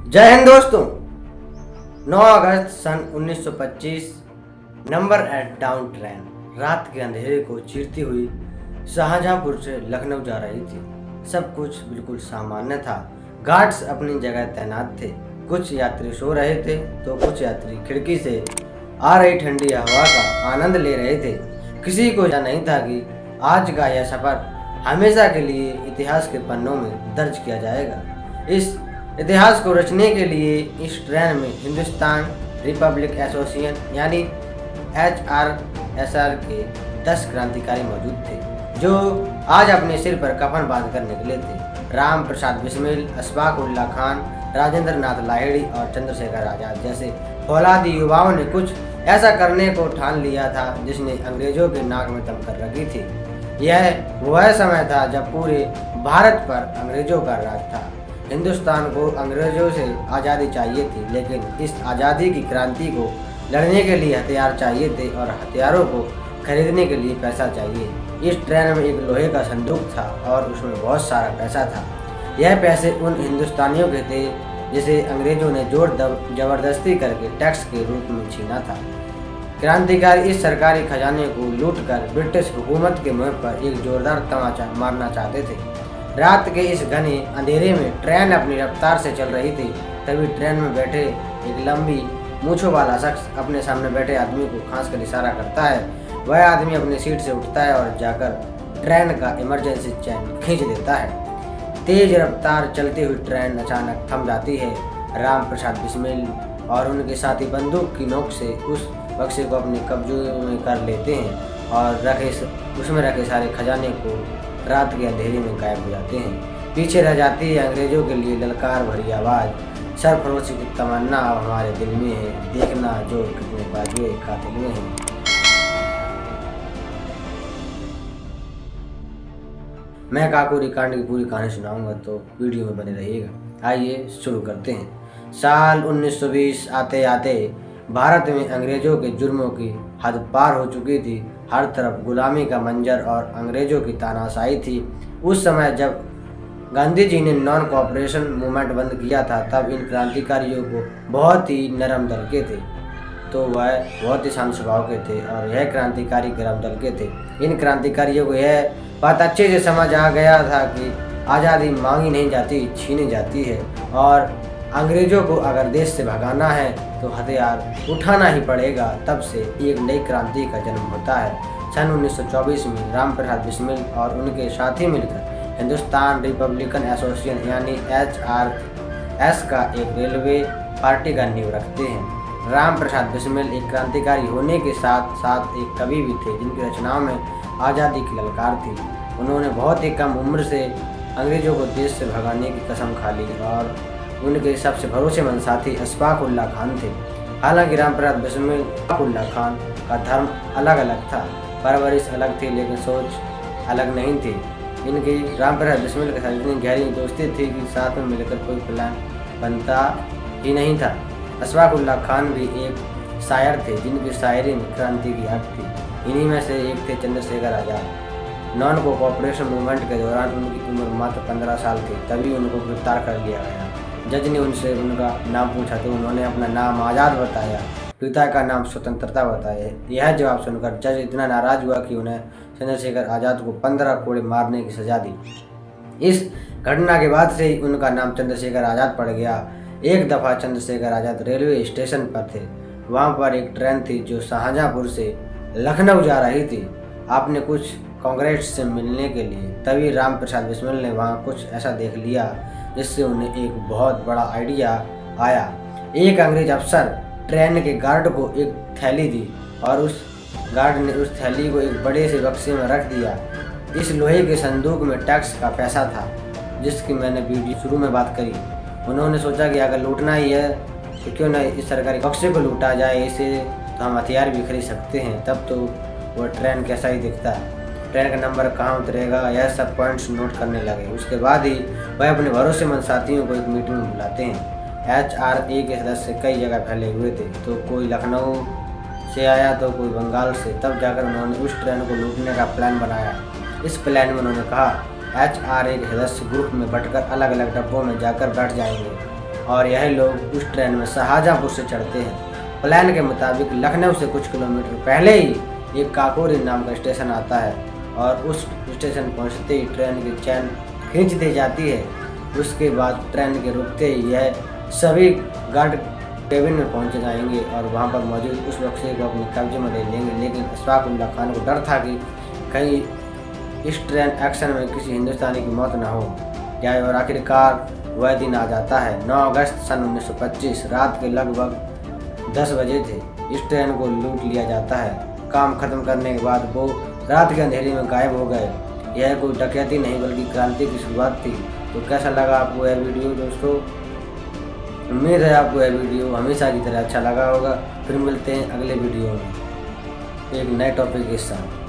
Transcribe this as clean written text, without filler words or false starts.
जय हिंद दोस्तों। 9 अगस्त सन 1925 number 8 down train रात के अंधेरे को चीरती हुई शाहजहांपुर से लखनऊ जा रही थी। सब कुछ बिल्कुल सामान्य था। गार्ड्स अपनी जगह तैनात थे। कुछ यात्री सो रहे थे तो कुछ यात्री खिड़की से आ रही ठंडी हवा का आनंद ले रहे थे। किसी को यह नहीं था कि आज का यह सफर हमेशा के लिए इतिहास के पन्नों में दर्ज किया जाएगा। इस इतिहास को रचने के लिए इस ट्रेन में हिंदुस्तान रिपब्लिक एसोसिएशन यानी HRSR के 10 क्रांतिकारी मौजूद थे, जो आज अपने सिर पर कफन बांधकर निकले थे। राम प्रसाद बिस्मिल, अशफाक उल्ला खान, राजेंद्र नाथ लाहिड़ी और चंद्रशेखर आजाद जैसे फौलादी युवाओं ने कुछ ऐसा करने को ठान लिया था जिसने अंग्रेजों के नाक में दम कर रखी थी। यह वह समय था जब पूरे भारत पर अंग्रेजों का राज था। हिंदुस्तान को अंग्रेजों से आज़ादी चाहिए थी, लेकिन इस आज़ादी की क्रांति को लड़ने के लिए हथियार चाहिए थे और हथियारों को खरीदने के लिए पैसा चाहिए। इस ट्रेन में एक लोहे का संदूक था और उसमें बहुत सारा पैसा था। यह पैसे उन हिंदुस्तानियों के थे जिसे अंग्रेजों ने जोर जबरदस्ती करके टैक्स के रूप में छीना था। क्रांतिकारी इस सरकारी खजाने को लूटकर ब्रिटिश हुकूमत के मुंह पर एक जोरदार तमाचा मारना चाहते थे। रात के इस घने अंधेरे में ट्रेन अपनी रफ्तार से चल रही थी। तभी ट्रेन में बैठे एक लंबी मूंछों वाला शख्स अपने सामने बैठे आदमी को खांस कर इशारा करता है। वह आदमी अपनी सीट से उठता है और जाकर ट्रेन का इमरजेंसी चैन खींच देता है। तेज रफ्तार चलती हुई ट्रेन अचानक थम जाती है। राम प्रसाद बिस्मिल और उनके साथी बंदूक की नोक से उस बक्से को अपने कब्जे में कर लेते हैं और उसमें रखे सारे खजाने को रात के अंधेरे में गायब हो जाते हैं। पीछे रह जाती है अंग्रेजों के लिए ललकार भरी आवाज़, सरफरोशी की तमन्ना अब हमारे दिल में है, देखना जो कितने बाजुए कातिल में है। मैं काकोरी कांड की पूरी कहानी सुनाऊंगा, तो वीडियो में बने रहिएगा। आइए शुरू करते हैं। साल 1920 आते आते भारत में अंग्रेजों के जुर्मों की हद पार हो चुकी थी। हर तरफ गुलामी का मंजर और अंग्रेजों की तानाशाही थी। उस समय जब गांधी जी ने नॉन कोऑपरेशन मूवमेंट बंद किया था, तब इन क्रांतिकारियों को बहुत ही नरम दल के थे, तो वह बहुत ही शांत स्वभाव के थे और यह क्रांतिकारी गरम दल के थे। इन क्रांतिकारियों को यह बात अच्छे से समझ आ गया था कि आज़ादी मांगी नहीं जाती, छीनी जाती है और अंग्रेजों को अगर देश से भगाना है तो हथियार उठाना ही पड़ेगा। तब से एक नई क्रांति का जन्म होता है। सन 1924 में राम प्रसाद बिस्मिल और उनके साथी मिलकर हिंदुस्तान रिपब्लिकन एसोसिएशन यानी HRS का एक रेलवे पार्टी का नींव रखते हैं। राम प्रसाद बिस्मिल एक क्रांतिकारी होने के साथ साथ एक कवि भी थे, जिनकी रचनाओं में आज़ादी की ललकार थी। उन्होंने बहुत ही कम उम्र से अंग्रेजों को देश से भगाने की कसम खा ली और उनके सबसे भरोसेमंद साथी अशफाक उल्ला खान थे। हालांकि राम प्रसाद बिस्मिल अशफाक उल्ला खान का धर्म अलग अलग था, परवरिश अलग थी, लेकिन सोच अलग नहीं थी। इनकी राम प्रसाद बिस्मिल के साथ इतनी गहरी दोस्ती थी कि साथ में मिलकर कोई प्लान बनता ही नहीं था। अशफाक उल्ला खान भी एक शायर थे, जिनकी शायरी में क्रांति की आग थी। इन्हीं में से एक थे Chandrashekhar Azad. Non cooperation movement के दौरान उनकी उम्र मात्र 15 साल थी, तभी उनको गिरफ्तार कर लिया गया। जज ने उनसे उनका नाम पूछा तो उन्होंने अपना नाम आज़ाद बताया, पिता का नाम स्वतंत्रता बताया। यह जवाब सुनकर जज इतना नाराज हुआ कि उन्हें चंद्रशेखर आज़ाद को 15 कोड़े मारने की सजा दी। इस घटना के बाद से ही उनका नाम चंद्रशेखर आज़ाद पड़ गया। एक दफ़ा चंद्रशेखर आज़ाद रेलवे स्टेशन पर थे। वहाँ पर एक ट्रेन थी जो शाहजहांपुर से लखनऊ जा रही थी। आपने कुछ कांग्रेस से मिलने के लिए। तभी राम प्रसाद बिस्मिल ने वहाँ कुछ ऐसा देख लिया जिससे उन्हें एक बहुत बड़ा आइडिया आया। एक अंग्रेज अफसर ट्रेन के गार्ड को एक थैली दी और उस गार्ड ने उस थैली को एक बड़े से बक्से में रख दिया। इस लोहे के संदूक में टैक्स का पैसा था, जिसकी मैंने वीडियो शुरू में बात करी। उन्होंने सोचा कि अगर लूटना ही है तो क्यों न इस सरकारी बक्से को लूटा जाए, इसे तो हम हथियार भी खरीद सकते हैं। तब तो वह ट्रेन कैसा ही दिखता है, ट्रेन का नंबर कहाँ उतरेगा, यह सब पॉइंट्स नोट करने लगे। उसके बाद ही वह अपने भरोसेमंद साथियों को एक मीटिंग में बुलाते हैं। HRA के सदस्य कई जगह फैले हुए थे, तो कोई लखनऊ से आया तो कोई बंगाल से। तब जाकर उन्होंने उस ट्रेन को लूटने का प्लान बनाया। इस प्लान में उन्होंने कहा HRA के सदस्य ग्रुप में बंटकर अलग अलग डब्बों में जाकर बैठ जाएंगे और यह लोग उस ट्रेन में शाहजहाँपुर से चढ़ते हैं। प्लान के मुताबिक लखनऊ से कुछ किलोमीटर पहले ही एक काकोरी नाम का स्टेशन आता है और उस स्टेशन पहुंचते ही ट्रेन की चैन खींच दी जाती है। उसके बाद ट्रेन के रुकते ही यह सभी गार्ड केबिन में पहुंच जाएंगे और वहां पर मौजूद उस बक्से को अपने कब्जे में ले लेंगे। लेकिन अशफाक उल्ला खान को डर था कि कहीं इस ट्रेन एक्शन में किसी हिंदुस्तानी की मौत न हो जाए और आखिरकार वह दिन आ जाता है। 9 अगस्त सन 1925 रात के लगभग 10 बजे थे। इस ट्रेन को लूट लिया जाता है। काम खत्म करने के बाद वो रात के अंधेरे में गायब हो गए। यह कोई डकैती नहीं बल्कि क्रांति की शुरुआत थी। तो कैसा लगा आपको यह वीडियो दोस्तों? उम्मीद है आपको यह वीडियो हमेशा की तरह अच्छा लगा होगा। फिर मिलते हैं अगले वीडियो में एक नए टॉपिक के साथ।